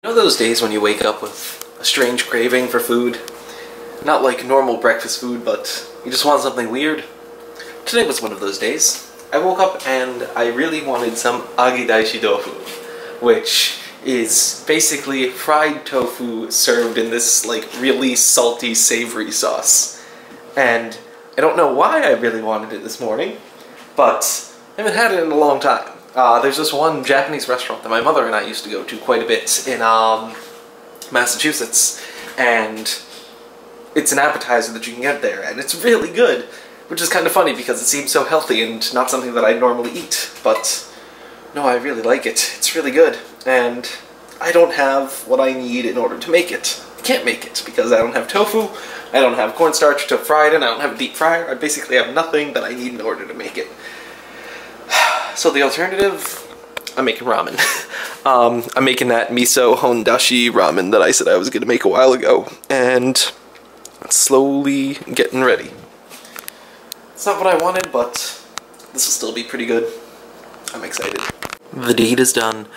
You know those days when you wake up with a strange craving for food? Not like normal breakfast food, but you just want something weird? Today was one of those days. I woke up and I really wanted some agidaishi tofu, which is basically fried tofu served in this like really salty, savory sauce. And I don't know why I really wanted it this morning, but I haven't had it in a long time. There's this one Japanese restaurant that my mother and I used to go to quite a bit in Massachusetts, and it's an appetizer that you can get there, and it's really good, which is kind of funny because it seems so healthy and not something that I normally eat, but no, I really like it. It's really good, and I don't have what I need in order to make it. I can't make it because I don't have tofu, I don't have cornstarch to fry it in, I don't have a deep fryer, I basically have nothing that I need in order to make it. So the alternative, I'm making ramen. I'm making that miso hondashi ramen that I said I was going to make a while ago, and it's slowly getting ready. It's not what I wanted, but this will still be pretty good. I'm excited. The deed is done.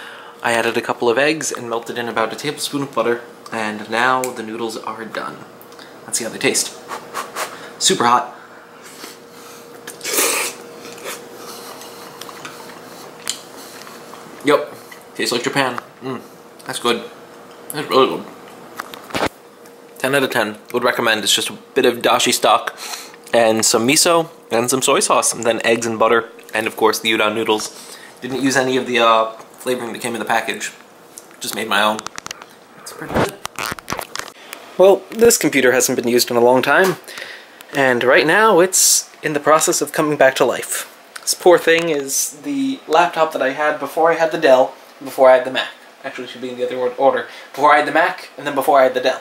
I added a couple of eggs and melted in about a tablespoon of butter, and now the noodles are done. Let's see how they taste. Super hot. Yep, tastes like Japan. That's good. That's really good. 10 out of 10. Would recommend. It's just a bit of dashi stock and some miso and some soy sauce, and then eggs and butter, and of course the udon noodles. Didn't use any of the flavoring that came in the package. Just made my own. It's pretty good. Well, this computer hasn't been used in a long time, and right now it's in the process of coming back to life. This poor thing is the laptop that I had before I had the Dell, before I had the Mac. Actually, it should be in the other order. Before I had the Mac, and then before I had the Dell.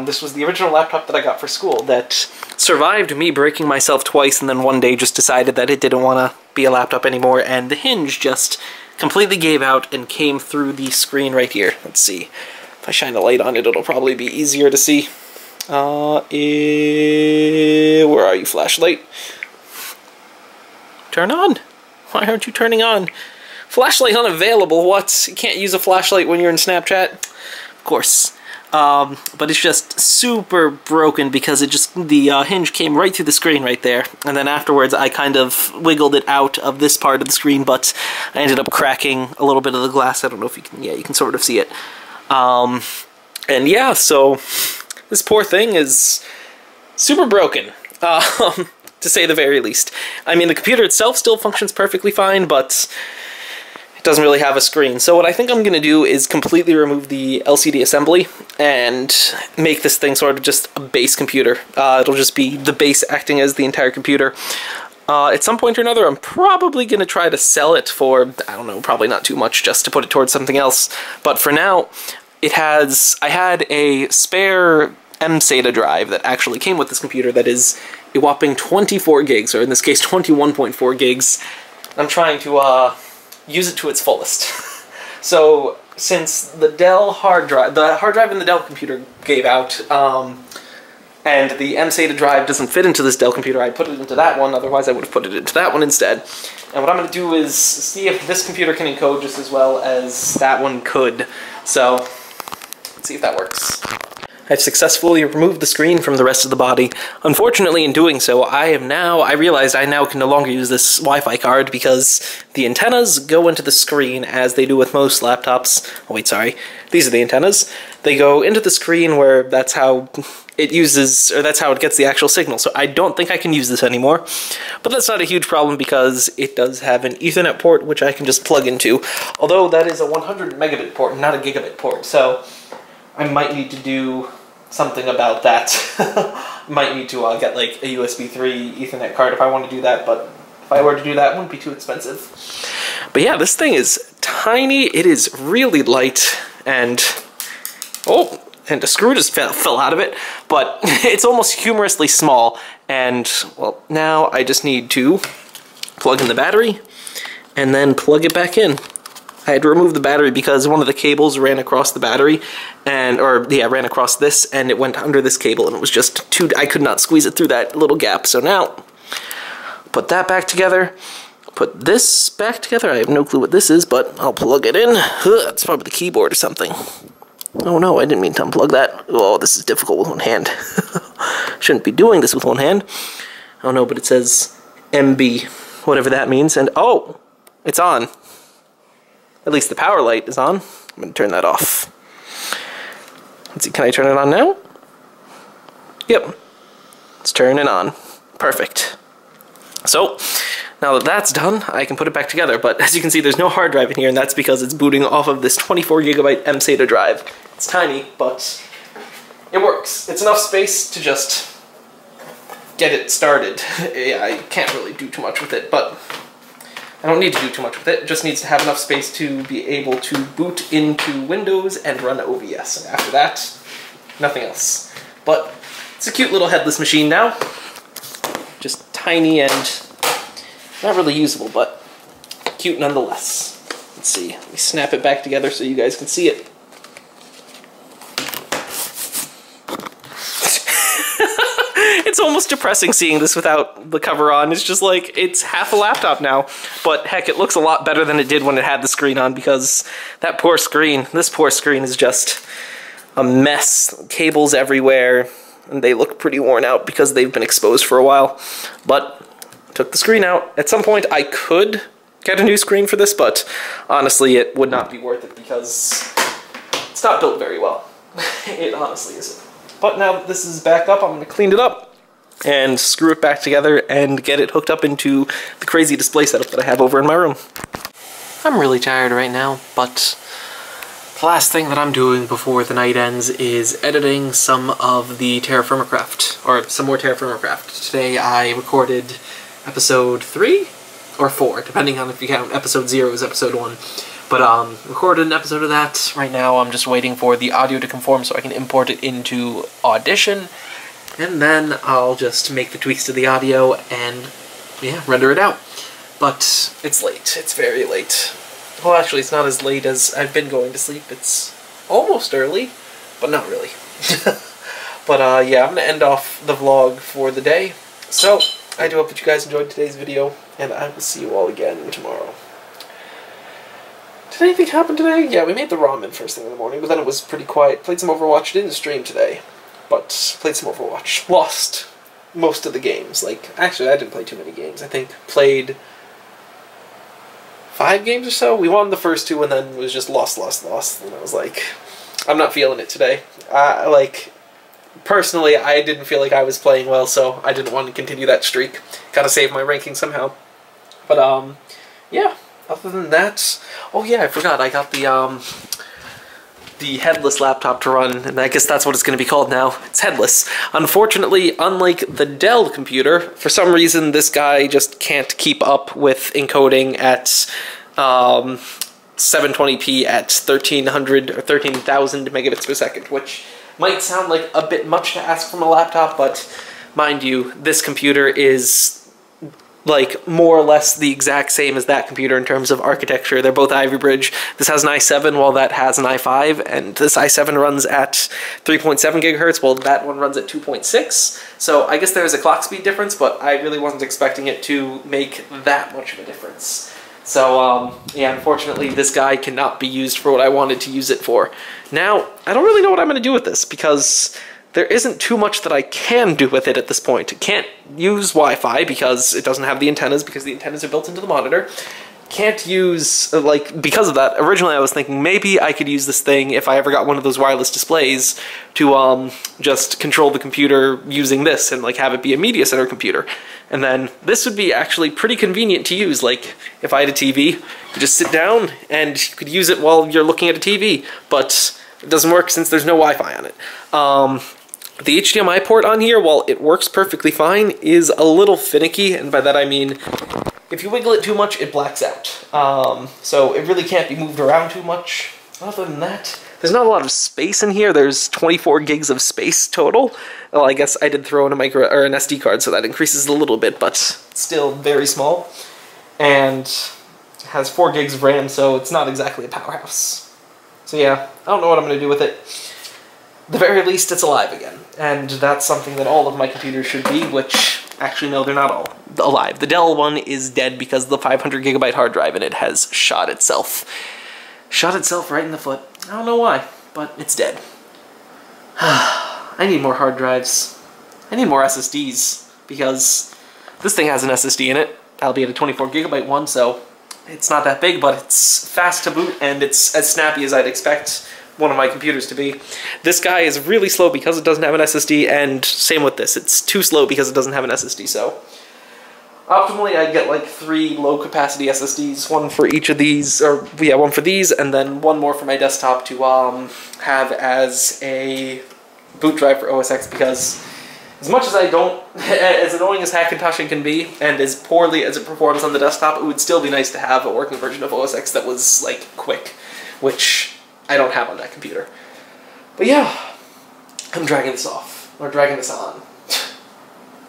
This was the original laptop that I got for school that survived me breaking myself twice, and then one day just decided that it didn't want to be a laptop anymore, and the hinge just completely gave out and came through the screen right here. Let's see. If I shine a light on it, it'll probably be easier to see. Where are you, flashlight? Turn on. Why aren't you turning on? Flashlight unavailable. What? You can't use a flashlight when you're in Snapchat? Of course. But it's just super broken because it just, the hinge came right through the screen right there. And then afterwards I kind of wiggled it out of this part of the screen, but I ended up cracking a little bit of the glass. I don't know if you can, yeah, you can sort of see it. And yeah, so this poor thing is super broken. To say the very least. I mean, the computer itself still functions perfectly fine, but it doesn't really have a screen. So what I think I'm going to do is completely remove the LCD assembly and make this thing sort of just a base computer. It'll just be the base acting as the entire computer. At some point or another, I'm probably going to try to sell it for, I don't know, probably not too much, just to put it towards something else. But for now, I had a spare SATA drive that actually came with this computer that is a whopping 24 gigs, or in this case 21.4 gigs. I'm trying to use it to its fullest. So since the Dell hard drive in the Dell computer gave out, and the SATA drive doesn't fit into this Dell computer, I put it into that one, otherwise I would have put it into that one instead. And what I'm going to do is see if this computer can encode just as well as that one could. So let's see if that works. I've successfully removed the screen from the rest of the body. Unfortunately, in doing so, I realized I now can no longer use this Wi-Fi card because the antennas go into the screen as they do with most laptops. Oh wait, sorry. These are the antennas. They go into the screen where that's how it uses, or that's how it gets the actual signal. So I don't think I can use this anymore. But that's not a huge problem because it does have an Ethernet port which I can just plug into. Although that is a 100 megabit port, not a gigabit port. So I might need to do something about that. Might need to get like a USB 3 Ethernet card if I want to do that, but if I were to do that, it wouldn't be too expensive. But yeah, this thing is tiny, it is really light, and oh, and a screw just fell out of it, but it's almost humorously small, and well, now I just need to plug in the battery and then plug it back in. I had to remove the battery because one of the cables ran across the battery, ran across this, and it went under this cable, and it was just I could not squeeze it through that little gap. So now, put that back together, put this back together. I have no clue what this is, but I'll plug it in. It's probably the keyboard or something. Oh no, I didn't mean to unplug that. Oh, this is difficult with one hand. Shouldn't be doing this with one hand. Oh no, but it says MB, whatever that means, and oh, it's on. At least the power light is on. I'm gonna turn that off. Let's see, can I turn it on now? Yep, it's turning on. Perfect. So, now that that's done, I can put it back together, but as you can see, there's no hard drive in here, and that's because it's booting off of this 24GB mSATA drive. It's tiny, but it works. It's enough space to just get it started. Yeah, I can't really do too much with it, but I don't need to do too much with it. It just needs to have enough space to be able to boot into Windows and run OBS, and after that, nothing else. But it's a cute little headless machine now. Just tiny and not really usable, but cute nonetheless. Let's see, let me snap it back together so you guys can see it. It's almost depressing seeing this without the cover on. It's just like, it's half a laptop now. But heck, it looks a lot better than it did when it had the screen on, because that poor screen, this poor screen is just a mess. Cables everywhere, and they look pretty worn out because they've been exposed for a while. But took the screen out. At some point I could get a new screen for this, but honestly it would not be worth it because it's not built very well. It honestly isn't. But now that this is back up, I'm going to clean it up and screw it back together and get it hooked up into the crazy display setup that I have over in my room. I'm really tired right now, but the last thing that I'm doing before the night ends is editing some of the Terra Firma Craft, or some more Terra Firma Craft. Today I recorded episode 3 or 4, depending on if you count episode 0 as episode 1. But recorded an episode of that. Right now I'm just waiting for the audio to conform so I can import it into Audition, and then I'll just make the tweaks to the audio and, yeah, render it out. But it's late. It's very late. Well, actually, it's not as late as I've been going to sleep. It's almost early, but not really. But yeah, I'm going to end off the vlog for the day. So, I do hope that you guys enjoyed today's video, and I will see you all again tomorrow. Did anything happen today? Yeah, we made the ramen first thing in the morning, but then it was pretty quiet. Played some Overwatch. Didn't stream today, but played some Overwatch. Lost most of the games. Like, actually, I didn't play too many games. I think played 5 games or so. We won the first 2, and then it was just lost. And I was like, I'm not feeling it today. Like, personally, I didn't feel like I was playing well, so I didn't want to continue that streak. Gotta save my ranking somehow. But, yeah. Other than that, oh yeah, I forgot, I got the headless laptop to run, and I guess that's what it's going to be called now. It's headless. Unfortunately, unlike the Dell computer, for some reason this guy just can't keep up with encoding at 720p at 1300 or 13,000 megabits per second, which might sound like a bit much to ask from a laptop, but mind you, this computer is like more or less the exact same as that computer in terms of architecture. They're both Ivy Bridge. This has an i7 while that has an i5, and this i7 runs at 3.7 gigahertz while that one runs at 2.6. So I guess there's a clock speed difference, but I really wasn't expecting it to make that much of a difference. So yeah, unfortunately this guy cannot be used for what I wanted to use it for. Now, I don't really know what I'm going to do with this, because there isn't too much that I can do with it at this point. It can't use Wi-Fi because it doesn't have the antennas, because the antennas are built into the monitor. Can't use, like, because of that, originally I was thinking maybe I could use this thing if I ever got one of those wireless displays to just control the computer using this and like have it be a media center computer. And then this would be actually pretty convenient to use. Like, if I had a TV, you just sit down and you could use it while you're looking at a TV, but it doesn't work since there's no Wi-Fi on it. The HDMI port on here, while it works perfectly fine, is a little finicky, and by that I mean if you wiggle it too much, it blacks out. So it really can't be moved around too much. Other than that, there's not a lot of space in here. There's 24 gigs of space total. Well, I guess I did throw in an SD card, so that increases a little bit, but still very small. And it has 4 gigs of RAM, so it's not exactly a powerhouse. So yeah, I don't know what I'm going to do with it. At the very least, it's alive again. And that's something that all of my computers should be, which Actually, no, they're not all alive. The Dell one is dead because the 500 gigabyte hard drive in it has shot itself. Shot itself right in the foot. I don't know why, but it's dead. I need more hard drives. I need more SSDs because this thing has an SSD in it, albeit a 24 gigabyte one, so it's not that big, but it's fast to boot and it's as snappy as I'd expect one of my computers to be. This guy is really slow because it doesn't have an SSD, and same with this. It's too slow because it doesn't have an SSD, so optimally I'd get like 3 low capacity SSDs, one for each of these, or yeah, one for these, and then one more for my desktop to have as a boot drive for OS X, because as much as I don't, as annoying as Hackintosh can be, and as poorly as it performs on the desktop, it would still be nice to have a working version of OS X that was like quick, which I don't have on that computer. But yeah, I'm dragging this off, or dragging this on.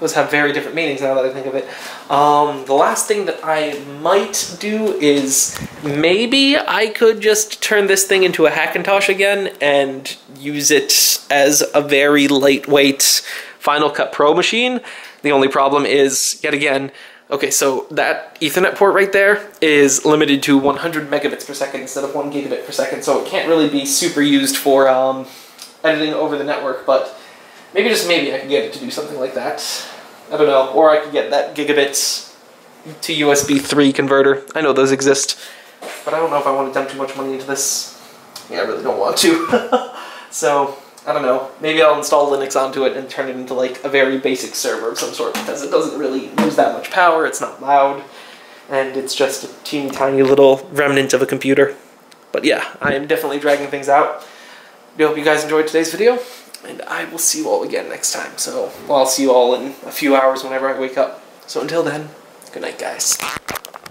Those have very different meanings now that I think of it. The last thing that I might do is maybe I could just turn this thing into a Hackintosh again and use it as a very lightweight Final Cut Pro machine. The only problem is, yet again, okay, so that Ethernet port right there is limited to 100 megabits per second instead of 1 gigabit per second, so it can't really be super used for editing over the network, but maybe, just maybe, I could get it to do something like that. I don't know, or I could get that gigabit to USB 3 converter. I know those exist, but I don't know if I want to dump too much money into this. Yeah, I really don't want to. So, I don't know, maybe I'll install Linux onto it and turn it into like a very basic server of some sort, because it doesn't really use that much power, it's not loud, and it's just a teeny tiny little remnant of a computer. But yeah, I am definitely dragging things out. I hope you guys enjoyed today's video, and I will see you all again next time. So, well, I'll see you all in a few hours whenever I wake up. So until then, good night, guys.